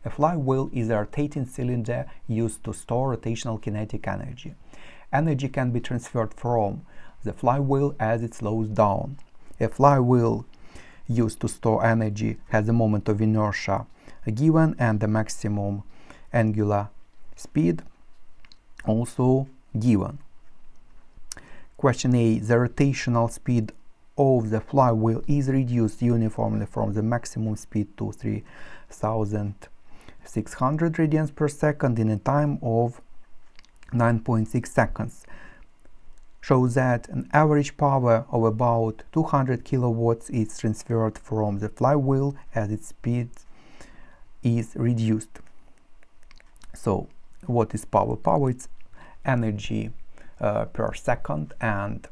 A flywheel is a rotating cylinder used to store rotational kinetic energy. Energy can be transferred from the flywheel as it slows down. A flywheel used to store energy has a moment of inertia given and the maximum angular speed also given. Question A. The rotational speed of the flywheel is reduced uniformly from the maximum speed to 3600 radians per second in a time of 9.6 seconds. Shows that an average power of about 200 kilowatts is transferred from the flywheel as its speed is reduced. So what is power? Power is energy per second, and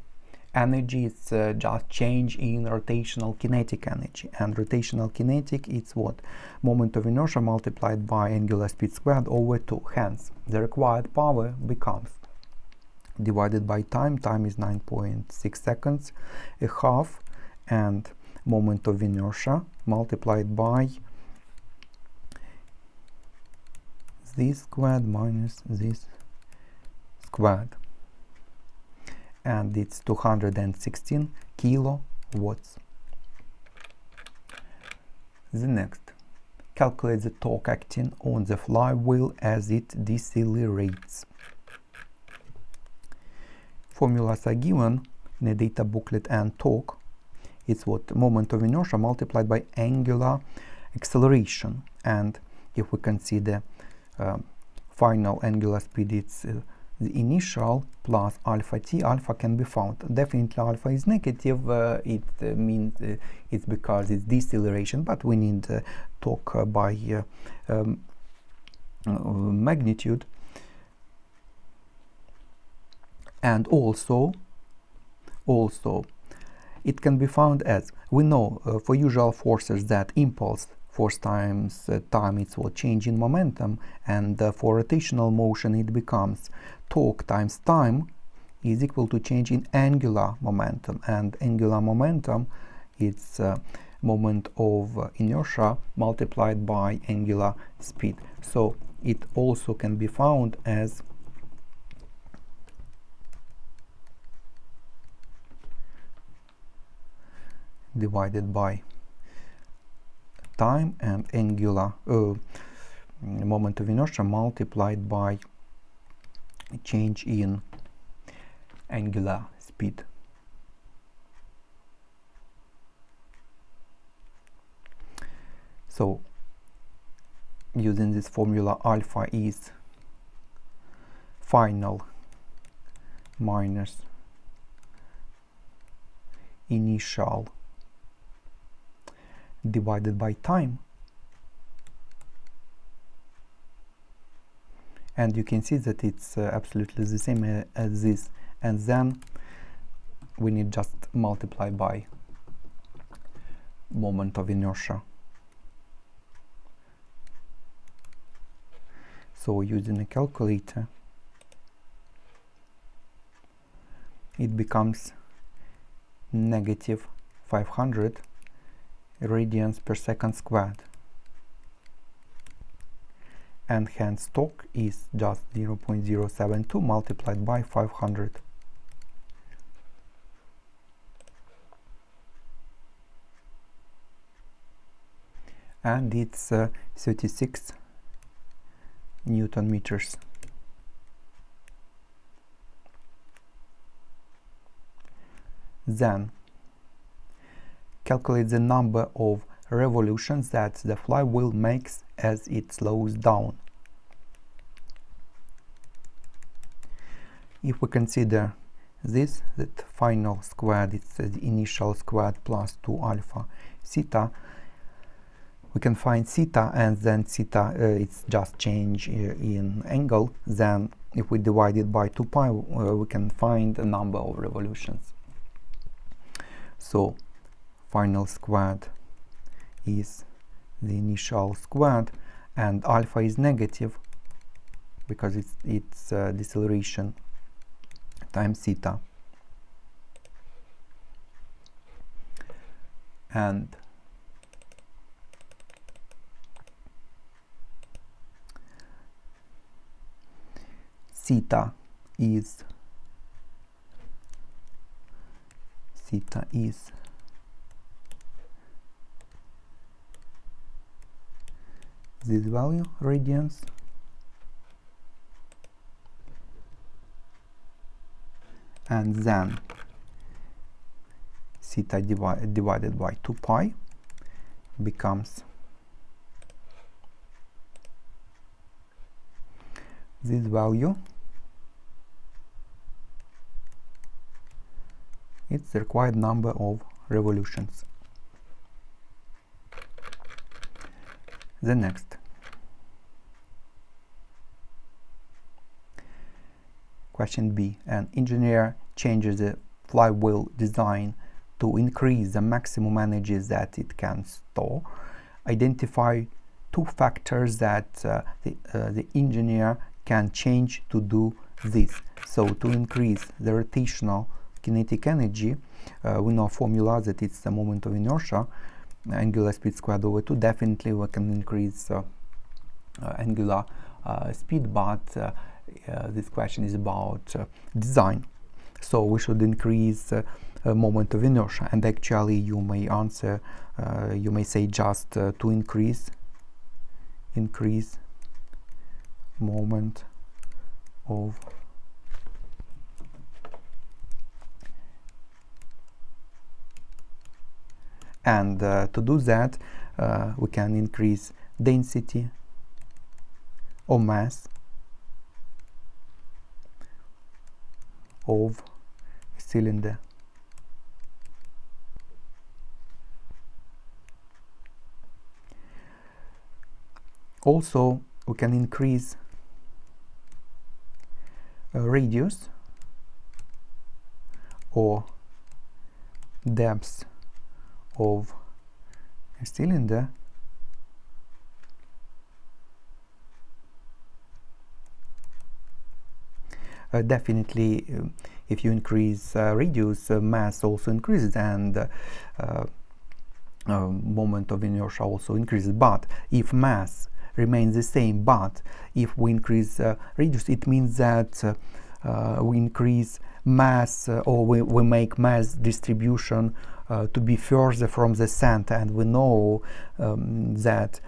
energy is just change in rotational kinetic energy, and rotational kinetic is what? Moment of inertia multiplied by angular speed squared over 2. Hence the required power becomes divided by time is 9.6 seconds, a half, and moment of inertia multiplied by this squared minus this squared, and it's 216 kilowatts. The next, calculate the torque acting on the flywheel as it decelerates. Formulas are given in a data booklet, and torque is what? Moment of inertia multiplied by angular acceleration, and if we consider final angular speed, it's the initial plus alpha t. Alpha can be found. Definitely alpha is negative. It means it's because it's deceleration, but we need torque by magnitude. And also it can be found as, we know for usual forces that impulse force times time, it's what? Change in momentum, and for rotational motion it becomes torque times time is equal to change in angular momentum, and angular momentum it's moment of inertia multiplied by angular speed. So it also can be found as divided by time and angular moment of inertia multiplied by change in angular speed. So using this formula, alpha is final minus initial divided by time, and you can see that it's absolutely the same as this, and then we need just multiply by moment of inertia. So using a calculator it becomes negative 500 radians per second squared, and hence torque is just 0.072 multiplied by 500. And it's 36 Newton meters. Then calculate the number of revolutions that the flywheel makes as it slows down. If we consider this, that final squared, it's the initial squared plus 2 alpha theta, we can find theta, and then theta it's just change in angle. Then if we divide it by 2 pi we can find a number of revolutions. So final squared is the initial squared, and alpha is negative because it's deceleration times theta, and theta is this value, radians, and then theta divided by 2 pi becomes this value. It's the required number of revolutions. The next question B. An engineer changes the flywheel design to increase the maximum energy that it can store. Identify 2 factors that the engineer can change to do this. So to increase the rotational kinetic energy, we know formula that it's the moment of inertia, angular speed squared over 2. Definitely we can increase angular speed, but this question is about design. So we should increase moment of inertia, and actually you may answer, you may say just to increase moment of and to do that we can increase density or mass of a cylinder. Also we can increase radius or depth of a cylinder definitely if you increase radius, mass also increases, and moment of inertia also increases. But if mass remains the same, but if we increase radius, it means that we increase mass, or we make mass distribution to be further from the center, and we know that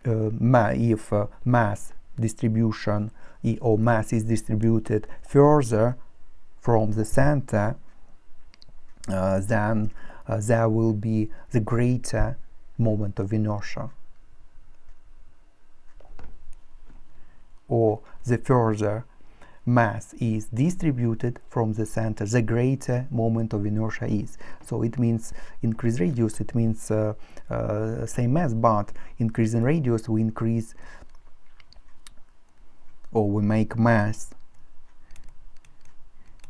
if mass distribution or mass is distributed further from the center, then there will be the greater moment of inertia, or the further mass is distributed from the center, the greater moment of inertia is. So it means increase radius, it means same mass, but increase in radius, we increase, or we make mass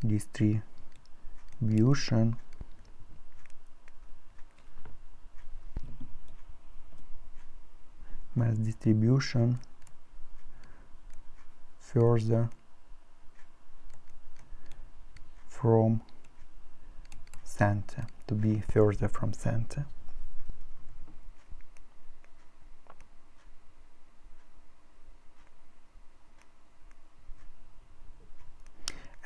distribution further from center, to be further from center.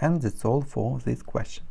And that's all for this question.